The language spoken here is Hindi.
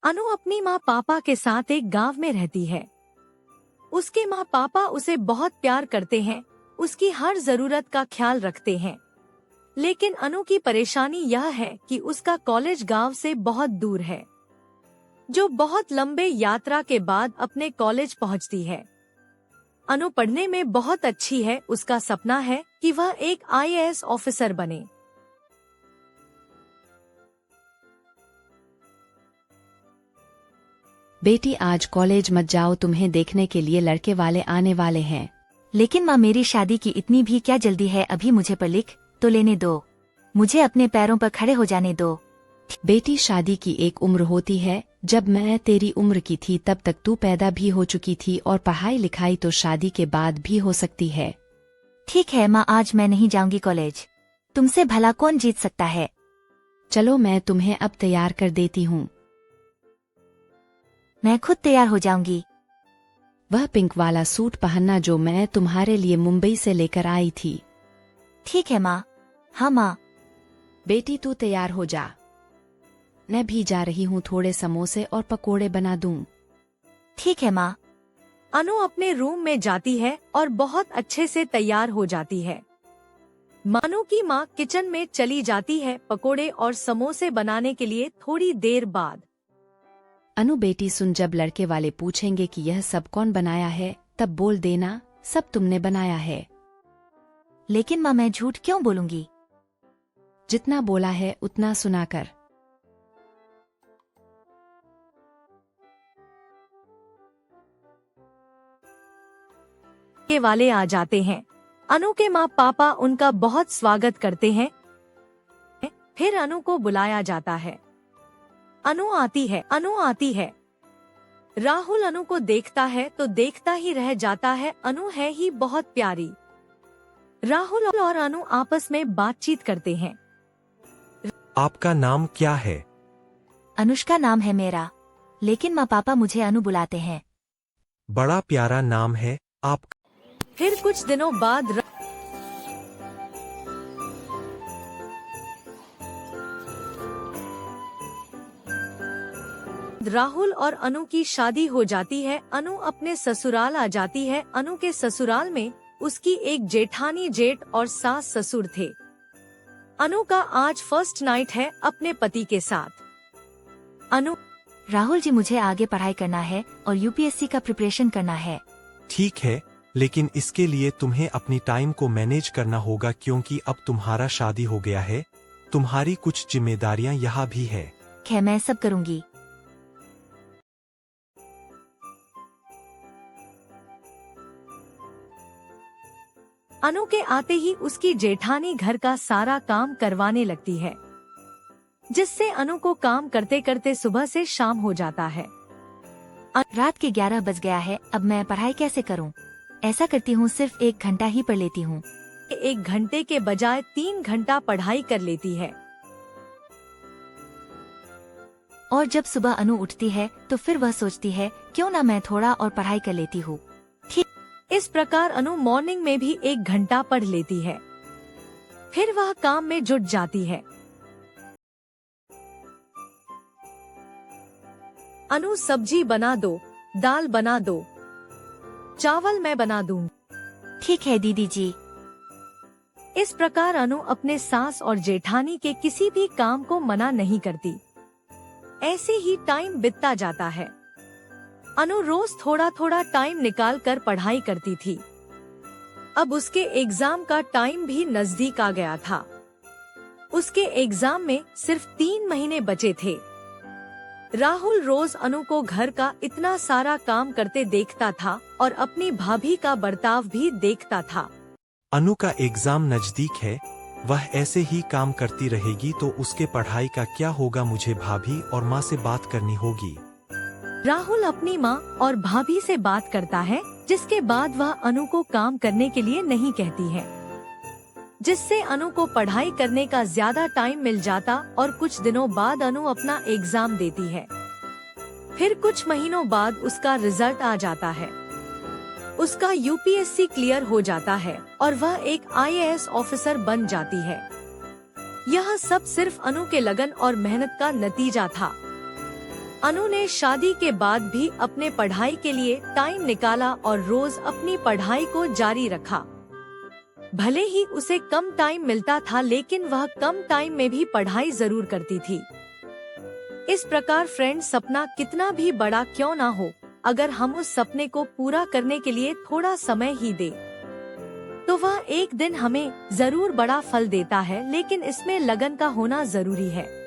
अनु अपनी माँ पापा के साथ एक गांव में रहती है। उसके माँ पापा उसे बहुत प्यार करते हैं, उसकी हर जरूरत का ख्याल रखते हैं। लेकिन अनु की परेशानी यह है कि उसका कॉलेज गांव से बहुत दूर है। जो बहुत लंबे यात्रा के बाद अपने कॉलेज पहुंचती है। अनु पढ़ने में बहुत अच्छी है, उसका सपना है कि वह एक आईएएस ऑफिसर बने। बेटी आज कॉलेज मत जाओ, तुम्हें देखने के लिए लड़के वाले आने वाले हैं। लेकिन माँ मेरी शादी की इतनी भी क्या जल्दी है, अभी मुझे पर लिख तो लेने दो, मुझे अपने पैरों पर खड़े हो जाने दो। बेटी शादी की एक उम्र होती है, जब मैं तेरी उम्र की थी तब तक तू पैदा भी हो चुकी थी और पढ़ाई लिखाई तो शादी के बाद भी हो सकती है। ठीक है माँ, आज मैं नहीं जाऊंगी कॉलेज, तुमसे भला कौन जीत सकता है। चलो मैं तुम्हें अब तैयार कर देती हूँ। मैं खुद तैयार हो जाऊंगी। वह पिंक वाला सूट पहनना जो मैं तुम्हारे लिए मुंबई से लेकर आई थी। ठीक है माँ। हाँ माँ। बेटी तू तैयार हो जा, मैं भी जा रही हूँ, थोड़े समोसे और पकोड़े बना दूँ। ठीक है माँ। अनु अपने रूम में जाती है और बहुत अच्छे से तैयार हो जाती है। अनु की माँ किचन में चली जाती है पकोड़े और समोसे बनाने के लिए। थोड़ी देर बाद अनु बेटी सुन, जब लड़के वाले पूछेंगे कि यह सब कौन बनाया है, तब बोल देना सब तुमने बनाया है। लेकिन माँ मैं झूठ क्यों बोलूंगी। जितना बोला है उतना सुना कर। के वाले आ जाते हैं। अनु के माँ पापा उनका बहुत स्वागत करते हैं। फिर अनु को बुलाया जाता है। अनु आती है। राहुल अनु को देखता है तो देखता ही रह जाता है, अनु है ही बहुत प्यारी। राहुल और अनु आपस में बातचीत करते हैं। आपका नाम क्या है? अनुष्का नाम है मेरा, लेकिन माँ पापा मुझे अनु बुलाते हैं। बड़ा प्यारा नाम है आपका। फिर कुछ दिनों बाद राहुल और अनु की शादी हो जाती है। अनु अपने ससुराल आ जाती है। अनु के ससुराल में उसकी एक जेठानी, जेठ और सास ससुर थे। अनु का आज फर्स्ट नाइट है अपने पति के साथ। अनु राहुल जी मुझे आगे पढ़ाई करना है और यूपीएससी का प्रिपरेशन करना है। ठीक है, लेकिन इसके लिए तुम्हें अपनी टाइम को मैनेज करना होगा, क्योंकि अब तुम्हारा शादी हो गया है, तुम्हारी कुछ जिम्मेदारियां यहाँ भी है। खैर मैं सब करूँगी। अनु के आते ही उसकी जेठानी घर का सारा काम करवाने लगती है, जिससे अनु को काम करते करते सुबह से शाम हो जाता है। रात के 11 बज गया है, अब मैं पढ़ाई कैसे करूं? ऐसा करती हूँ सिर्फ 1 घंटा ही पढ़ लेती हूँ। 1 घंटे के बजाय 3 घंटा पढ़ाई कर लेती है। और जब सुबह अनु उठती है तो फिर वह सोचती है क्यों ना मैं थोड़ा और पढ़ाई कर लेती हूँ। इस प्रकार अनु मॉर्निंग में भी 1 घंटा पढ़ लेती है। फिर वह काम में जुट जाती है। अनु सब्जी बना दो, दाल बना दो, चावल मैं बना दूं। ठीक है दीदी जी। इस प्रकार अनु अपने सास और जेठानी के किसी भी काम को मना नहीं करती। ऐसे ही टाइम बीतता जाता है। अनु रोज थोड़ा थोड़ा टाइम निकाल कर पढ़ाई करती थी। अब उसके एग्जाम का टाइम भी नजदीक आ गया था। उसके एग्जाम में सिर्फ 3 महीने बचे थे। राहुल रोज अनु को घर का इतना सारा काम करते देखता था और अपनी भाभी का बर्ताव भी देखता था। अनु का एग्जाम नजदीक है, वह ऐसे ही काम करती रहेगी तो उसके पढ़ाई का क्या होगा। मुझे भाभी और माँ से बात करनी होगी। राहुल अपनी माँ और भाभी से बात करता है, जिसके बाद वह अनु को काम करने के लिए नहीं कहती है, जिससे अनु को पढ़ाई करने का ज्यादा टाइम मिल जाता। और कुछ दिनों बाद अनु अपना एग्जाम देती है। फिर कुछ महीनों बाद उसका रिजल्ट आ जाता है। उसका यूपीएससी क्लियर हो जाता है और वह एक आईएएस ऑफिसर बन जाती है। यह सब सिर्फ अनु के लगन और मेहनत का नतीजा था। अनु ने शादी के बाद भी अपने पढ़ाई के लिए टाइम निकाला और रोज अपनी पढ़ाई को जारी रखा। भले ही उसे कम टाइम मिलता था, लेकिन वह कम टाइम में भी पढ़ाई जरूर करती थी। इस प्रकार फ्रेंड, सपना कितना भी बड़ा क्यों ना हो, अगर हम उस सपने को पूरा करने के लिए थोड़ा समय ही दे तो वह एक दिन हमें जरूर बड़ा फल देता है, लेकिन इसमें लगन का होना जरूरी है।